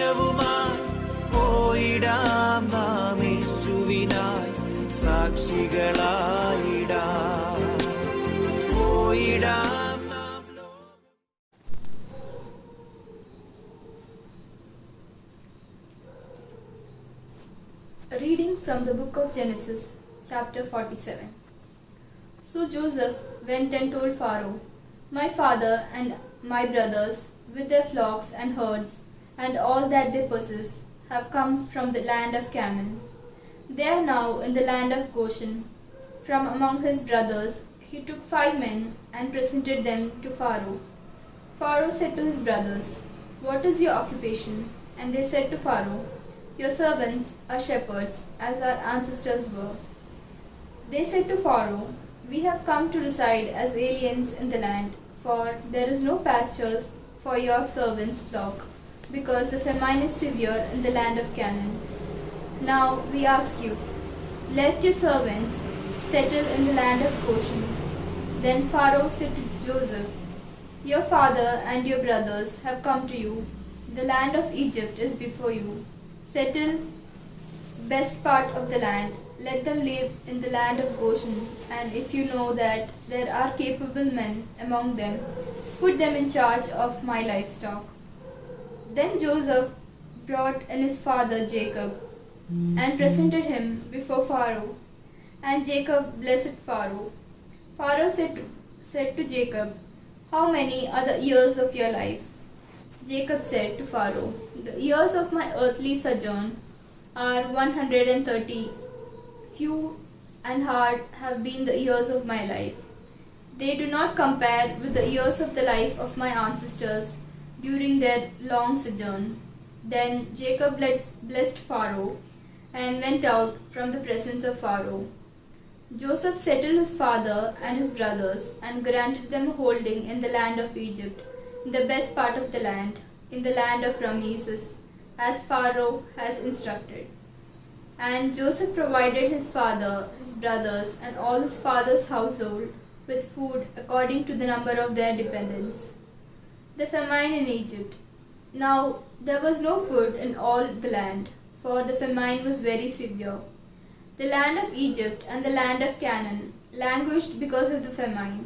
സാക്ഷ്യവുമായി പോയിടാം നാം യേശുവിനായി സാക്ഷികളായിടാം പോയിടാം. A reading from the book of Genesis, chapter 47. So Joseph went and told Pharaoh, "My father and my brothers, with their flocks and herds, and all that they possess, have come from the land of Canaan. They are now in the land of Goshen." From among his brothers he took 5 men and presented them to Pharaoh. Pharaoh said to his brothers, "What is your occupation?" And they said to Pharaoh, "Your servants are shepherds, as our ancestors were." They said to Pharaoh, "We have come to reside as aliens in the land, for there is no pastures for your servants' flock, because the famine is severe in the land of Canaan. Now we ask you, let your servants settle in the land of Goshen." Then Pharaoh said to Joseph, "Your father and your brothers have come to you. The land of Egypt is before you. Settle best part of the land. Let them live in the land of Goshen, and if you know that there are capable men among them, put them in charge of my livestock." Then Joseph brought in his father Jacob and presented him before Pharaoh, and Jacob blessed Pharaoh. Pharaoh said to Jacob, "How many are the years of your life?" Jacob said to Pharaoh, "The years of my earthly sojourn are 130. Few and hard have been the years of my life. They do not compare with the years of the life of my ancestors during their long sojourn." Then Jacob blessed Pharaoh and went out from the presence of Pharaoh. Joseph settled his father and his brothers and granted them a holding in the land of Egypt, in the best part of the land, in the land of Ramesses, as Pharaoh has instructed. And Joseph provided his father, his brothers, and all his father's household with food according to the number of their dependents. The famine in Egypt. Now there was no food in all the land, for the famine was very severe. The land of Egypt and the land of Canaan languished because of the famine.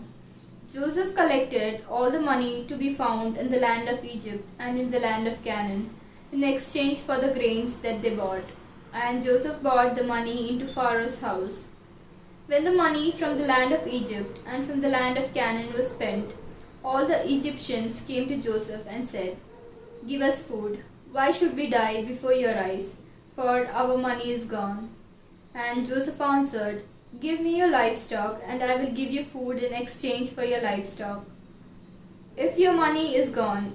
Joseph collected all the money to be found in the land of Egypt and in the land of Canaan in exchange for the grains that they bought. And Joseph brought the money into Pharaoh's house. When the money from the land of Egypt and from the land of Canaan was spent, all the Egyptians came to Joseph and said, "Give us food. Why should we die before your eyes? For our money is gone." And Joseph answered, "Give me your livestock, and I will give you food in exchange for your livestock." "If your money is gone."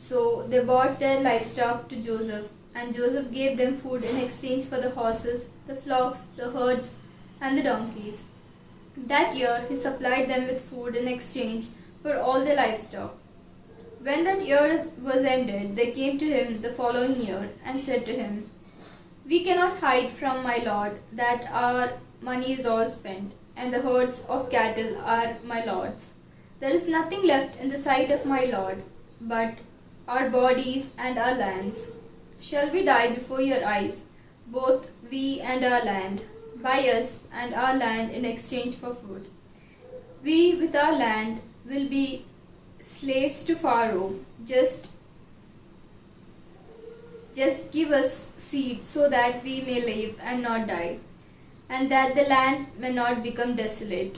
So they bought their livestock to Joseph, and Joseph gave them food in exchange for the horses, the flocks, the herds, and the donkeys. That year he supplied them with food in exchange for all their livestock. When that year was ended, they came to him the following year and said to him, "We cannot hide from my lord that our money is all spent, and the herds of cattle are my lord's. There is nothing left in the sight of my lord but our bodies and our lands. Shall we die before your eyes, both we and our land? Buy us and our land in exchange for food. We with our land will be slaves to Pharaoh. Just give us seed so that we may live and not die, and that the land may not become desolate."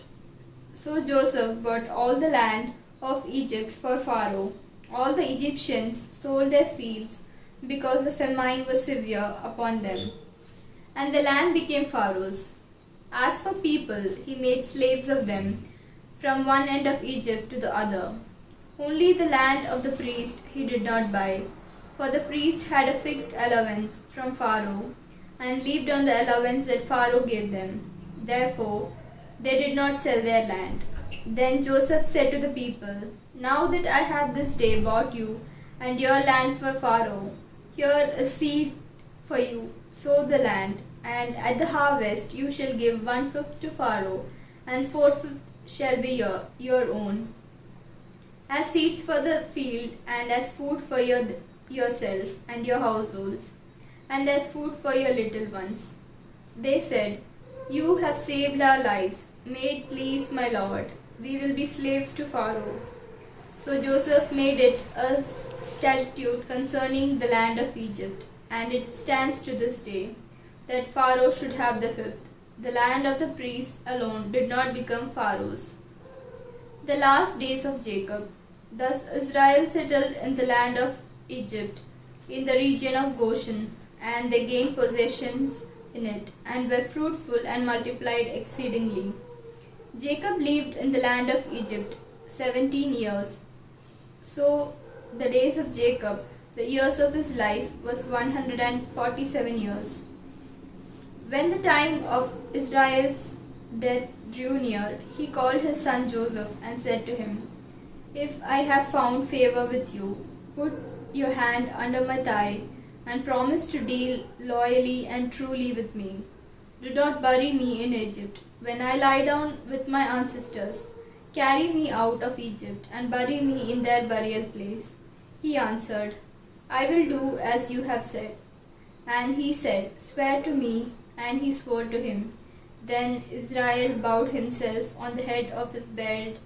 So Joseph bought all the land of Egypt for Pharaoh. All the Egyptians sold their fields because the famine was severe upon them, and the land became Pharaoh's. As for people, he made slaves of them from one end of Egypt to the other. Only the land of the priest he did not buy, for the priest had a fixed allowance from Pharaoh and lived on the allowance that Pharaoh gave them. Therefore, they did not sell their land. Then Joseph said to the people, "Now that I have this day bought you and your land for Pharaoh, here is seed for you. Sow the land, and at the harvest you shall give 1/5 to Pharaoh, and 4/5 shall be your own, as seeds for the field and as food for your yourself and your households, and as food for your little ones." They said, "You have saved our lives. May it please my lord, we will be slaves to Pharaoh." So Joseph made it a statute concerning the land of Egypt, and it stands to this day, that Pharaoh should have the fifth. The land of the priests alone did not become Pharaoh's. The last days of Jacob. Thus Israel settled in the land of Egypt, in the region of Goshen, and they gained possessions in it, and were fruitful and multiplied exceedingly. Jacob lived in the land of Egypt 17 years. So the days of Jacob, the years of his life, was 147 years. When the time of Israel's death drew near, he called his son Joseph and said to him, "If I have found favor with you, put your hand under my thigh and promise to deal loyally and truly with me. Do not bury me in Egypt. When I lie down with my ancestors, carry me out of Egypt and bury me in their burial place." He answered, "I will do as you have said." And he said, "Swear to me." And he swore to him. Then Israel bowed himself on the head of his bed